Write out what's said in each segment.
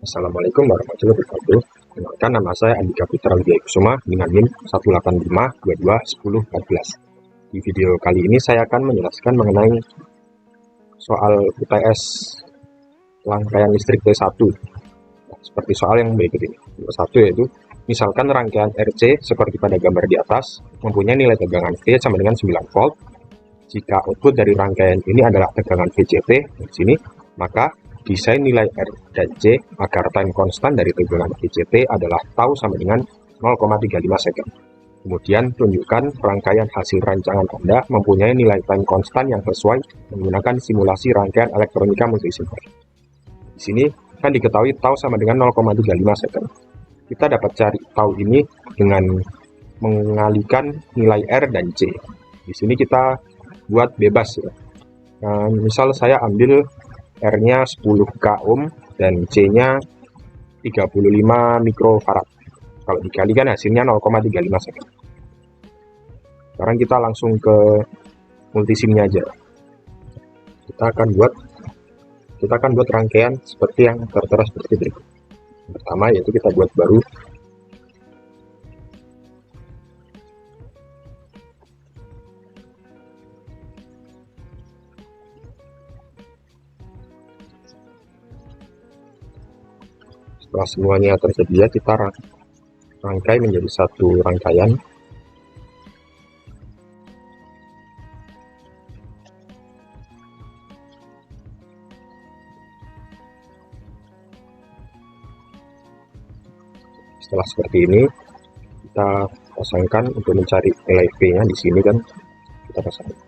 Assalamualaikum warahmatullahi wabarakatuh. Kenalkan, nama saya Andika Putra Wijaya Kusuma dengan NIM 185221014. Di video kali ini saya akan menjelaskan mengenai soal UTS rangkaian listrik T1. Seperti soal yang berikut ini. Nomor 1 yaitu, misalkan rangkaian RC seperti pada gambar di atas mempunyai nilai tegangan V sama dengan 9 volt. Jika output dari rangkaian ini adalah tegangan VCT di sini, maka desain nilai R dan C agar time constant dari tegangan VCT adalah tau sama dengan 0,35 second. Kemudian tunjukkan rangkaian hasil rancangan Anda mempunyai nilai time constant yang sesuai menggunakan simulasi rangkaian elektronika multisimmer. Di sini kan diketahui tau sama dengan 0,35 second. Kita dapat cari tau ini dengan mengalihkan nilai R dan C. Di sini kita buat bebas ya. Misal saya ambil R-nya 10k ohm dan C-nya 35 mikrofarad. Kalau dikalikan hasilnya 0,35 second. Sekarang kita langsung ke multisimnya aja. Kita akan buat rangkaian seperti yang tertera seperti berikut. Pertama yaitu kita buat baru. Setelah semuanya tersedia, kita rangkai menjadi satu rangkaian. Setelah seperti ini, kita pasangkan untuk mencari nilai V-nya di sini kan kita pasangkan.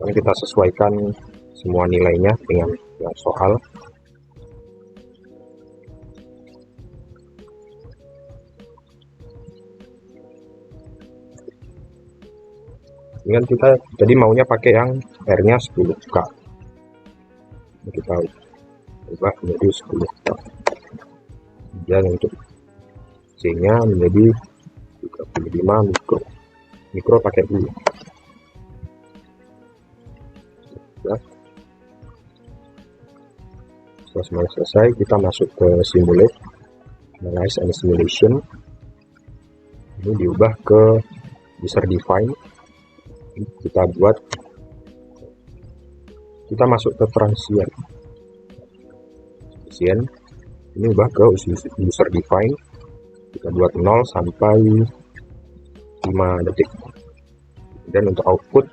Dan kita sesuaikan semua nilainya dengan yang soal. Dengan kita jadi maunya pakai yang R-nya 10k. Kita ubah menjadi 10k. Dan untuk C-nya menjadi 35 mikro pakai dulu. Ya. Setelah semuanya selesai, kita masuk ke simulate, analyze and simulation. Ini diubah ke user define. Kita masuk ke transient. Ini ubah ke user define. Kita buat 0 sampai 5 detik. Dan untuk output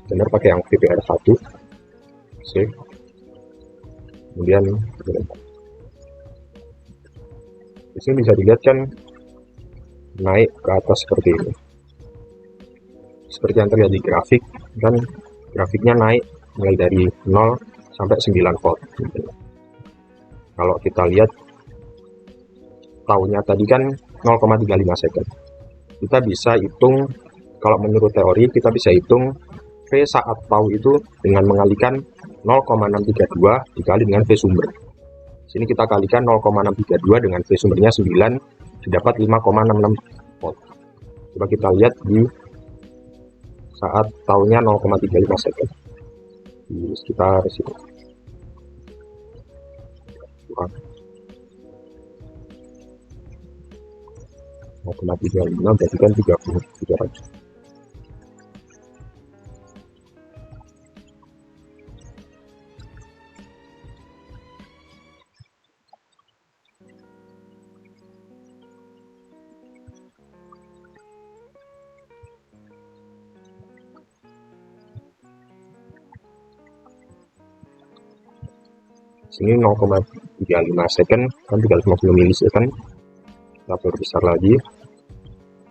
benar pakai yang VPR1. Save. Kemudian di sini bisa dilihat kan naik ke atas seperti ini. Seperti yang terlihat di grafik, kan grafiknya naik mulai dari 0 sampai 9 volt. Kalau kita lihat taunya tadi kan 0,35 second. Kita bisa hitung, kalau menurut teori kita bisa hitung V saat tau itu dengan mengalihkan 0,632 dikali dengan V sumber. Sini kita kalikan 0,632 dengan V sumbernya 9 didapat 5,66 volt. Coba kita lihat di saat taunya 0,35 second di sekitar situ. 0,35 berarti kan 3300. Sini 0,35 second kan 350 milisecond. Kita perbesar lagi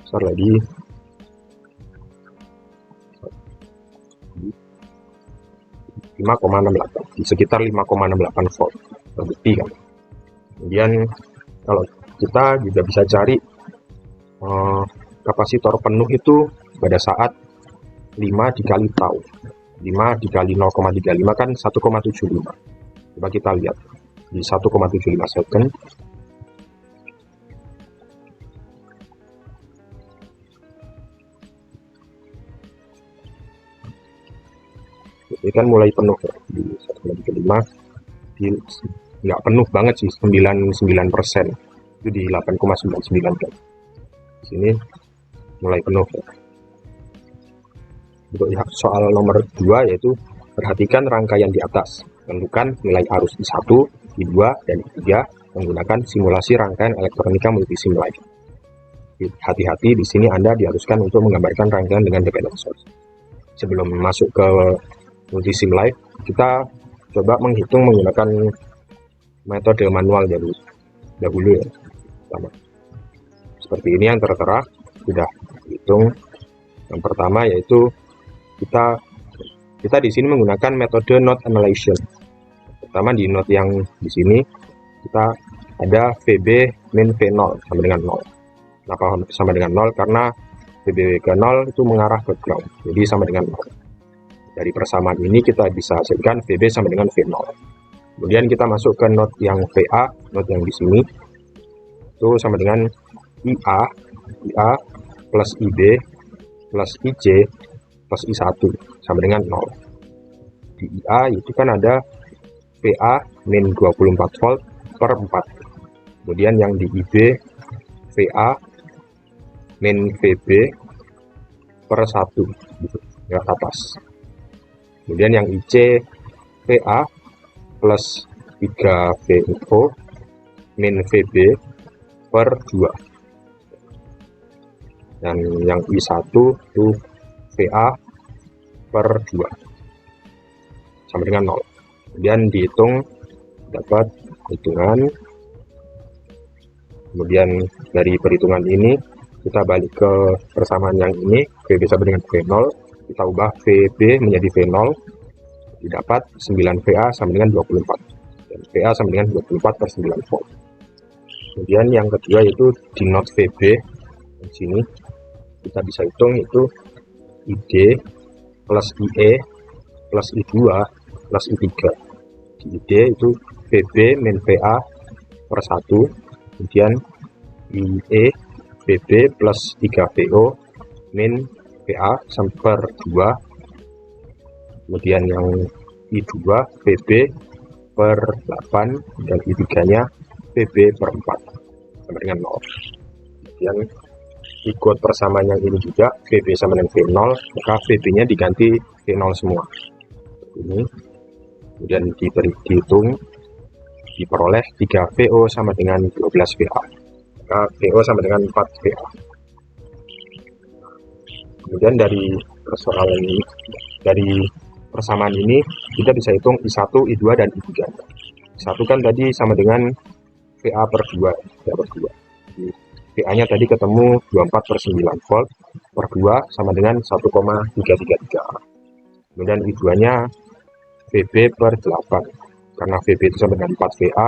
5,68 di sekitar 5,68 volt terbukti kan. Kemudian kalau kita juga bisa cari kapasitor penuh itu pada saat 5 dikali tau. 5 dikali 0,35 kan 1,75. Coba kita lihat di 1,75 second. Ini kan mulai penuh ya, di 1,35 di nggak penuh banget sih, 99%, itu di 8,99 kan. Di sini mulai penuh ya. Untuk soal nomor 2 yaitu perhatikan rangkaian di atas, tentukan nilai arus I1, I2, dan I3 menggunakan simulasi rangkaian elektronika multisim live. Hati-hati, di sini Anda diharuskan untuk menggambarkan rangkaian dengan dependent source. Sebelum masuk ke multisim live, kita coba menghitung menggunakan metode manual dahulu ya. Seperti ini yang tertera sudah hitung. Yang pertama yaitu kita di sini menggunakan metode node annihilation. Pertama di node yang di sini kita ada VB min V0 sama dengan 0. Kenapa sama dengan 0? Karena VB ke 0 itu mengarah ke ground, jadi sama dengan 0. Dari persamaan ini kita bisa hasilkan VB sama dengan V0. Kemudian kita masuk ke node yang VA, node yang di sini itu sama dengan IA plus IB plus IC plus I1 sama dengan 0. Di IA itu kan ada VA min 24 volt per 4. Kemudian yang di IB VA min VB per 1 gitu, ya, atas. Kemudian yang IC VA plus 3 VO min VB per 2. Dan yang I1 itu VA per 2 sama dengan 0. Kemudian dihitung, dapat hitungan. Kemudian dari perhitungan ini kita balik ke persamaan yang ini, VB sama dengan V0, kita ubah VB menjadi V0, didapat 9 VA sama dengan 24, dan VA sama dengan 24 per 9 volt. Kemudian yang kedua yaitu di node VB di sini kita bisa hitung itu ID plus IE plus I2 plus I3. Di ID itu VB min VA per 1, kemudian IE VB plus 3 VO min VA sampai per 2, kemudian yang I2 VB per 8, dan I3 nya VB per 4 sama dengan 0. Kemudian ikut persamaan yang ini juga, VB sama dengan V0, maka VB nya diganti V0 semua ini. Kemudian dihitung, diperoleh 3 VO sama dengan 12 VA, maka VO sama dengan 4 VA. Kemudian dari persoalan ini, dari persamaan ini kita bisa hitung I1, I2, dan I3. I1 kan tadi sama dengan VA per 2, VA per 2. VA nya tadi ketemu 24 per 9 volt per 2 sama dengan 1,333. Kemudian I2 nya VB per 8, karena VB itu sama dengan 4 VA,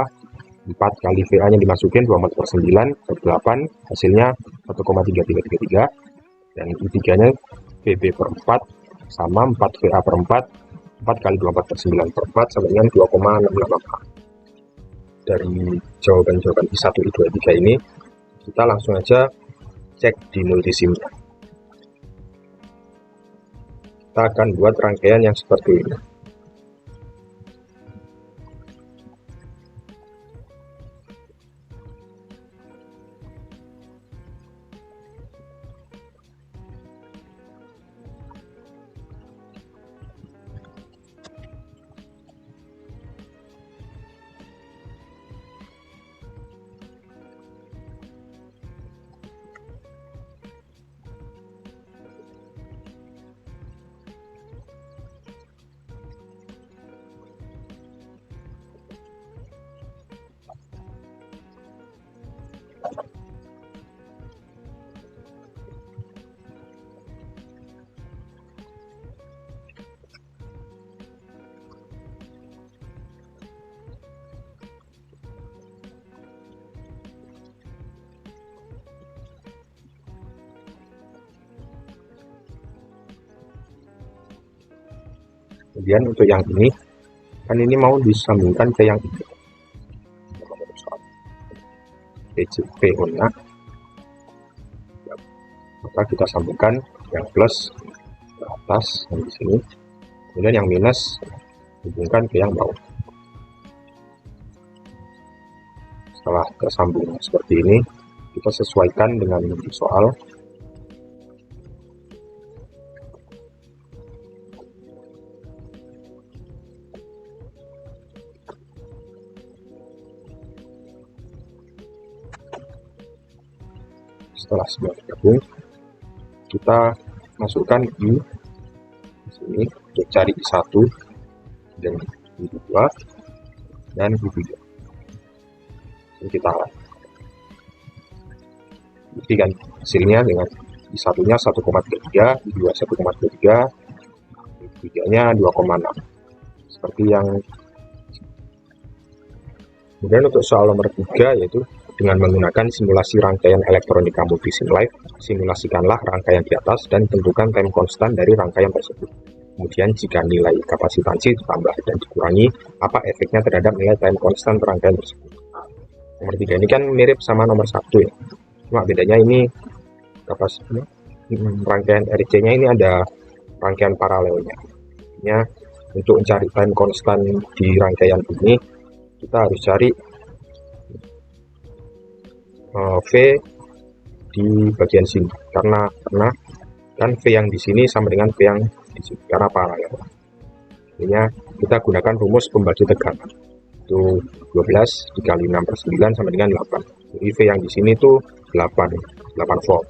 4 kali VA nya dimasukin 24 per 9 per 8, hasilnya 1,3333. Dan I3 nya VB per 4 sama 4 VA per 4, 4 kali 24 per 9 per 4 sama dengan 2,684. Dari jawaban-jawaban I1, I2, I3 ini kita langsung aja cek di multisimnya. Kita akan buat rangkaian yang seperti ini. Kemudian untuk yang ini, kan ini mau disambungkan ke yang ini. PO-nya, maka kita sambungkan yang plus ke atas yang di sini, kemudian yang minus hubungkan ke yang bawah. Setelah tersambung seperti ini, kita sesuaikan dengan soal. Setelah semua tergabung, kita masukkan di sini untuk cari I1 dan I2 dan I3. Ini kita buktikan hasilnya dengan I1-nya 1,3, I2 1,3, I3-nya 2,6. Seperti yang kemudian untuk soal nomor 3, yaitu dengan menggunakan simulasi rangkaian elektronika multisim live, simulasikanlah rangkaian di atas dan tentukan time constant dari rangkaian tersebut. Kemudian jika nilai kapasitansi ditambah dan dikurangi, apa efeknya terhadap nilai time constant rangkaian tersebut. Nomor 3 ini kan mirip sama nomor 1 ya. Cuma bedanya ini kapasitasnya, rangkaian RC-nya ini ada rangkaian paralelnya. Untuk mencari time constant di rangkaian ini, kita harus cari V di bagian sini karena kan V yang di sini sama dengan V yang di sini karena paralel. Artinya kita gunakan rumus pembagi tegangan, itu 12 dikali 6/9 sama dengan 8. Jadi V yang di sini itu 8 volt.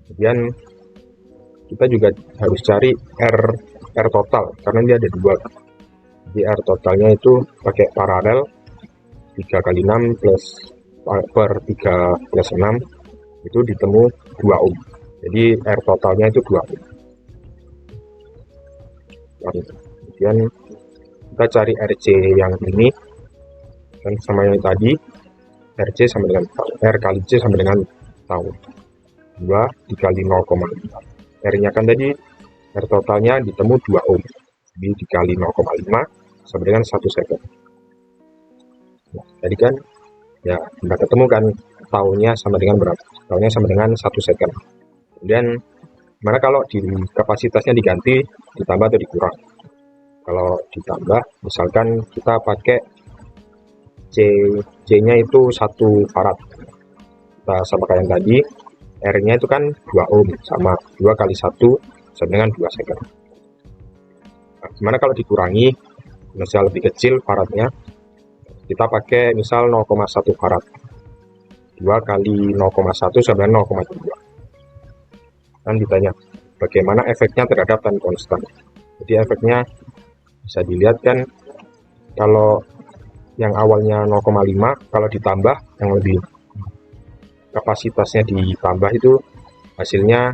Kemudian kita juga harus cari R total karena dia ada 2. Jadi R totalnya itu pakai paralel 3 kali 6 per 3 plus 6 itu ditemu 2 ohm. Jadi R totalnya itu 2 ohm. Kemudian kita cari RC yang ini dan sama yang tadi, RC sama dengan R kali C sama dengan tau 2 dikali 0,5. R nya kan tadi R totalnya ditemu 2 ohm, jadi dikali 0,5 sama dengan 1 second. Nah, tadi kan ya kita ketemu kan taunya sama dengan berapa? Taunya sama dengan 1 second. Kemudian mana kalau di kapasitasnya diganti, ditambah atau dikurang? Kalau ditambah, misalkan kita pakai C-nya itu 1 farad. Kita sama kayak yang tadi, R-nya itu kan 2 ohm, sama 2 kali 1 sama dengan 2 second. Nah, gimana kalau dikurangi, misal lebih kecil faradnya, kita pakai misal 0,1 farad. 2 kali 0,1 sama dengan 0,3. Kan ditanya, bagaimana efeknya terhadap time constant? Jadi efeknya bisa dilihat kan, kalau yang awalnya 0,5, kalau ditambah yang lebih kapasitasnya ditambah itu hasilnya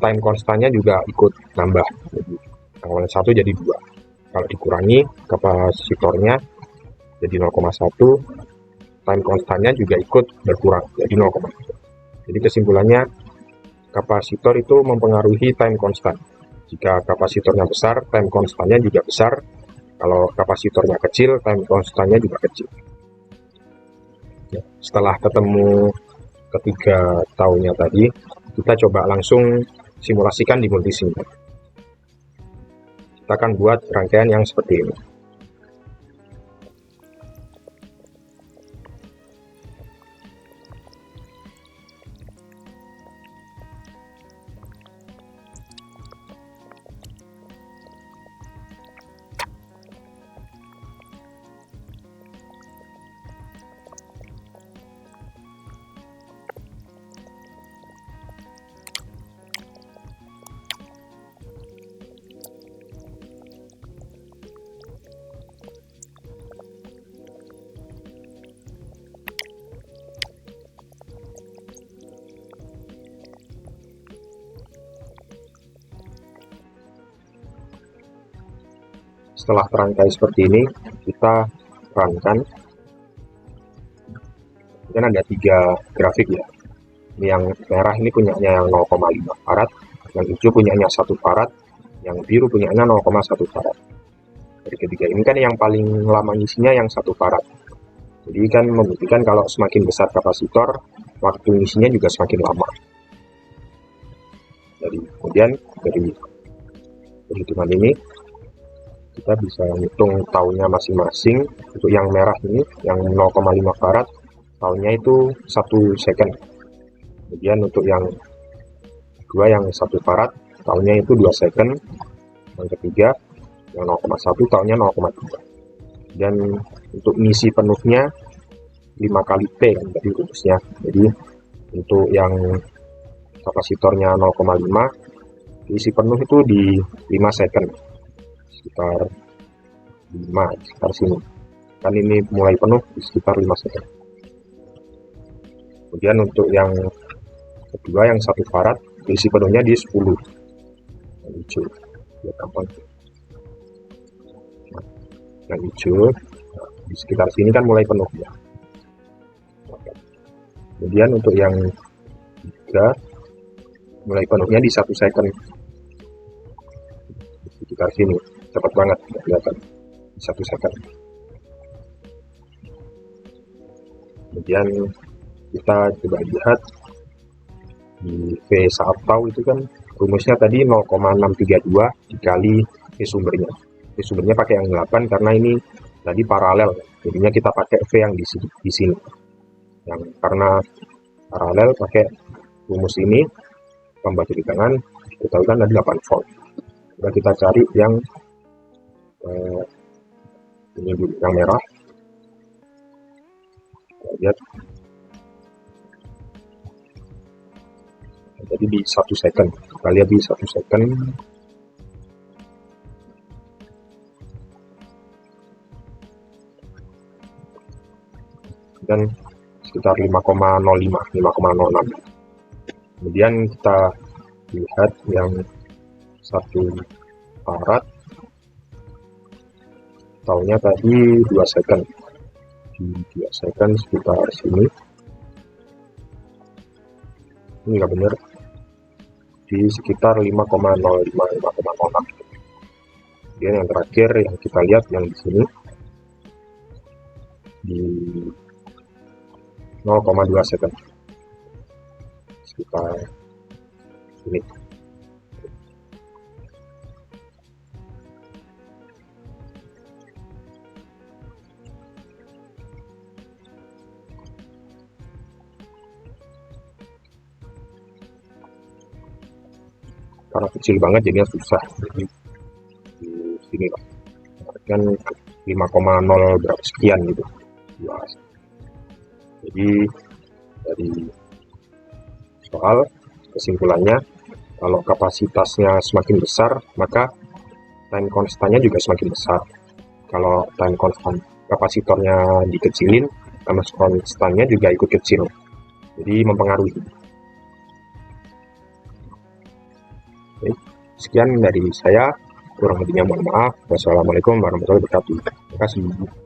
time constantnya juga ikut nambah. Jadi yang awalnya 1 jadi 2. Kalau dikurangi kapasitornya jadi 0,1, time constantnya juga ikut berkurang jadi 0,3. Jadi kesimpulannya kapasitor itu mempengaruhi time constant. Jika kapasitornya besar, time constantnya juga besar. Kalau kapasitornya kecil, time constantnya juga kecil. Ya, setelah ketemu ketiga taunya tadi, kita coba langsung simulasikan di multisim. Kita akan buat rangkaian yang seperti ini. Setelah terangkai seperti ini, kita runkan. Kan ada 3 grafik ya. Ini yang merah ini punyanya yang 0,5 farad, yang hijau punyanya 1 farad, yang biru punyanya 0,1 farad. Dari ketiga ini kan yang paling lama ngisinya yang 1 farad. Jadi kan membuktikan kalau semakin besar kapasitor, waktu ngisinya juga semakin lama. Jadi kemudian dari perhitungan ini kita bisa hitung tahunnya masing-masing. Untuk yang merah ini, yang 0,5 farad, tahunnya itu 1 second. Kemudian untuk yang kedua, yang 1 farad, tahunnya itu 2 second. Yang ketiga, yang 0,1, tahunnya 0,3. Dan untuk misi penuhnya 5 kali P kan tadi rumusnya. Jadi untuk yang kapasitornya 0,5, isi penuh itu di 5 second, sekitar 5, sekitar sini kan, ini mulai penuh di sekitar 5 second. Kemudian untuk yang kedua, yang 1 farad, isi penuhnya di 10, yang hijau ya, gampang. Nah, yang hijau di sekitar sini kan mulai penuh ya. Kemudian untuk yang 3, mulai penuhnya di 1 second, di sekitar sini, cepat banget ya, kelihatan di 1 second. Kemudian kita coba lihat di V saat tau itu kan rumusnya tadi 0,632 dikali V sumbernya. V sumbernya pakai yang 8 karena ini tadi paralel, jadinya kita pakai V yang di sini. Yang karena paralel pakai rumus ini, tambah kiri kanan, kita tahu kan ada 8 volt. Coba kita cari yang ini dulu, yang merah. Kita lihat jadi di 1 second, kita lihat di 1 second dan sekitar 5,05, 5,06. Kemudian kita lihat yang 1 farad, tahunnya tadi 2 second, di 2 second sekitar sini, ini nggak benar, di sekitar 5,05, 5,06. Kemudian yang terakhir yang kita lihat yang di sini di 0,2 second, sekitar ini. Karena kecil banget jadinya susah, jadi di sini lah kan 5,0 berapa sekian gitu. Jadi dari soal kesimpulannya, kalau kapasitasnya semakin besar maka time constantnya juga semakin besar. Kalau time constant kapasitornya dikecilin, time constantnya juga ikut kecil, jadi mempengaruhi. Oke, sekian dari saya, kurang lebihnya mohon maaf. Wassalamualaikum warahmatullahi wabarakatuh. Terima kasih.